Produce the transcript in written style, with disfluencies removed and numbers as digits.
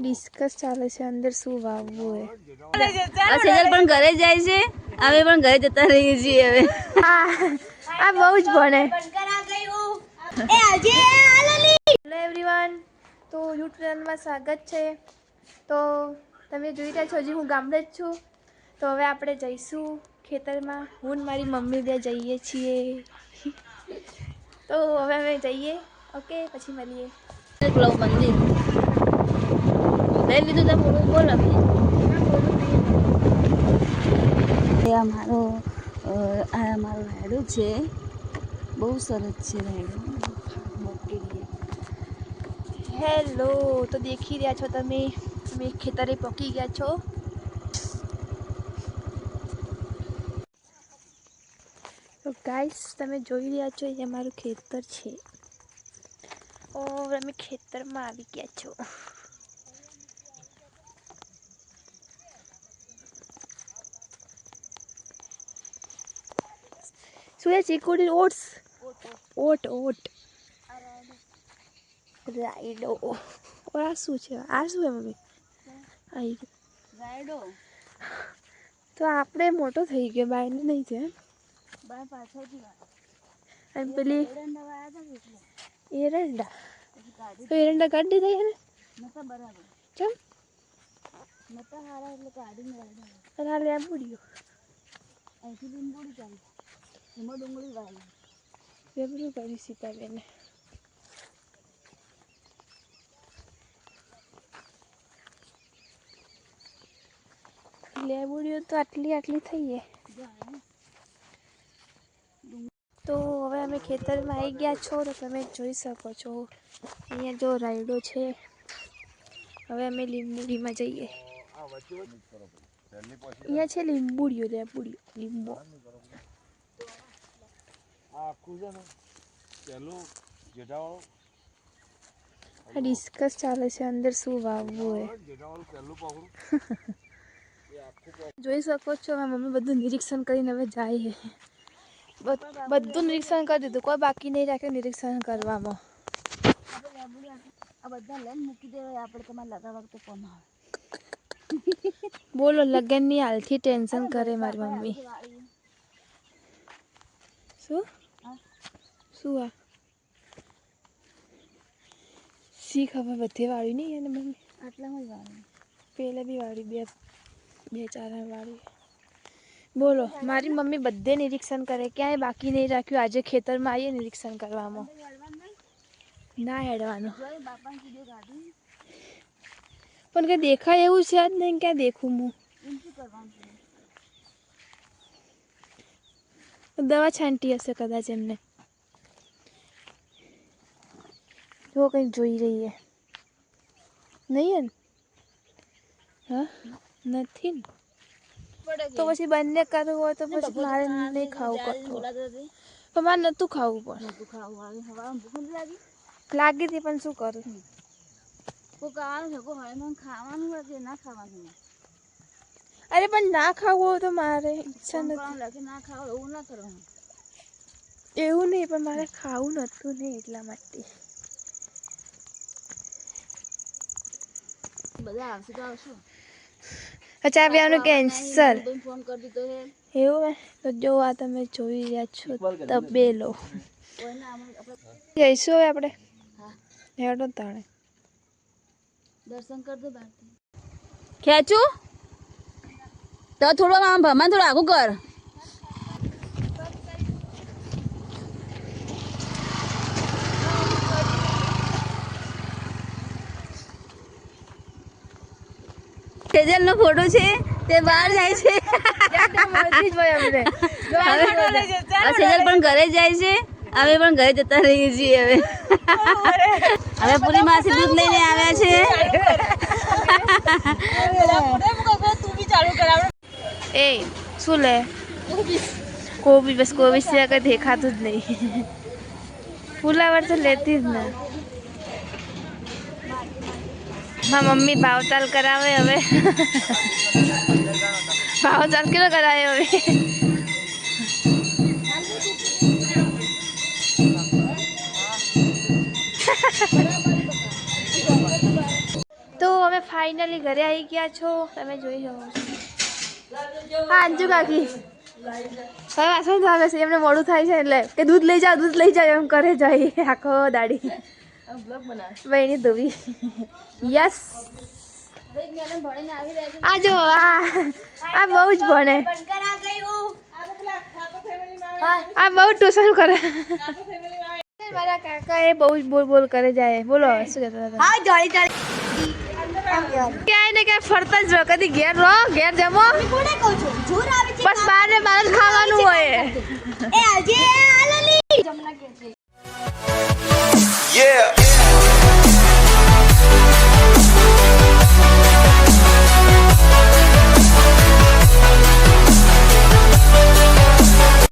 Discuss ચાલે છે અંદર શું વાવવું હે. આ સેજલ પણ ઘરે જાય છે, અમે પણ ઘરે જતા રહીએ છીએ હવે. આ બહુ જ ભણે. હેલો એવરીવન, તો યુટ્યુબ ચેનલમાં સ્વાગત છે. તો તમે જોઈ રહ્યા છો, હજી હું ગામડે જ છું. તો હવે આપણે જઈશું ખેતરમાં. હું ને મારી મમ્મી બે જઈએ છીએ. તો હવે અમે જઈએ. ઓકે, પછી મળીએ. મંદિર લઈ લીધું તો બોલ. આ મારો રાયડો છે, બહુ સરસ છે રાયડો. હેલો, તો દેખી રહ્યા છો તમે ખેતરે પહોંચી ગયા છો. તો ગાઈસ, તમે જોઈ રહ્યા છો, એ અમારું ખેતર છે. અમે ખેતરમાં આવી ગયા છો. શું એ ચીકુડી ઓટ્સ ઓટ રાયડો. આ શું છે? આ શું હે મમ્મી? રાયડો તો આપણે મોટો થઈ ગયો, બાયને નહીં છે. બાર પાછળથી અને પેલી એરંડા કાઢી તો એરંડા કાઢી દીધા ને નતા બરાબર. કેમ નતા હારા એટલે કાઢીને અને આ લેબુડીઓ અહીંથી લીંબોડી કાઢી, એમાં ડુંગળી વાળી લેબડું કાઢી સીતાબેને. લેબુડીઓ તો આટલી થઈ છે. તો હવે અમે ખેતરમાં આવી ગયા છો. તો તમે જોઈ શકો છો, અહીંયા જો રાયડો છે. હવે અમે લીંબુડીમાં જઈએ. અહીંયા છે લીંબુડીઓ, લીંબુ. આ ડિસ્કસ ચાલે છે અંદર શું વાવવું હે. જોઈ શકો છો, મમ્મી બધું નિરીક્ષણ કરીને હવે જાય છે. બધું નિરીક્ષણ કરી દીધું, કોઈ બાકી નહીં રાખ્યું નિરીક્ષણ કરવામાં. આ બધા લઈને મૂકી દેવાય, આપણે તમારે લગાવવા તો કોમ આવે. બોલો, લગનની હાલથી ટેન્શન કરે મારી મમ્મી. શું આ શી ખબર, બધે વાળી નહીં એને મમ્મી. આટલામાં જ વાળી, પેલા બી વાળી, બે ચાર વાળી. બોલો, મારી મમ્મી બધે નિરીક્ષણ કરે, ક્યાંય બાકી નહીં રાખ્યું. આજે ખેતરમાં આવીએ નિરીક્ષણ કરવામાં. ના હેડવાનું પણ કઈ દેખાય એવું છે જ નહીં. ક્યાં દેખું હું? દવા છાંટી હશે કદાચ એમને. જો કંઈક જોઈ રહી હે. નહીં હા, નથી ને. તો પછી બંને કરવું હોય તો પછી મારે નહીં ખાવું કઠોળ. પણ મારે નહોતું ખાવું, પણ લાગી હતી, પણ શું કરું? ખાવાનું હોય ના ખાવાનું. અરે પણ ના ખાવું હોય તો મારે ઈચ્છા નથી. ના ખાવ એવું ના કરવાનું. એવું નહીં, પણ મારે ખાવું નહોતું નહીં એટલા માટે. બધા આવશે તો આવશું. ચા પીવાનું કેન્સર ફોન કરી દીધો હે. એવું હે? તો જો આ તમે જોઈ રહ્યા છો તબેલો. જઈશું હવે આપણે. હેડો તાણે દર્શન કરી દો બહારથી. ખેંચું તો થોડો આમ ભમાન થોડું આગું કર. સેજલ નો ફોટો છે, તે બહાર જાય છે. સેજલ પણ ઘરે જાય છે, અમે પણ ઘરે જતા રહીએ છીએ હવે. હવે પૂરી માસી દૂધ લઈને આવ્યા છે. એ શું લે? કોબી. બસ કોબી સિવાય કઈ દેખાતું જ નહીં. ફુલાવર તો લેતી જ ને. મારી મમ્મી ભાવતાલ કરાવે હવે. ભાવતાલ કેવો કરાવે હવે? તો અમે ફાઇનલી ઘરે આવી ગયા છો, તમે જોઈ શકો છો. હા અંજુ કાકી હવે વાસણ આવે છે, એમને મોડું થાય છે એટલે કે દૂધ લઈ જાઓ એમ કરે જાય આખો દાડી બહેની ધોવી. યસ આ જો આ બહુ જ ભણે, આ બહુ ટ્યુશન કરે. મારા કાકા એ બહુ જ બોલ કરે જાય. બોલો શું કહેતા હતા? ક્યાંય ને ક્યાંય ફરતા જ રહો, કદી ઘેર રહો, ઘેર જમો, બસ બહાર ને બહાર ખાવાનું હોય.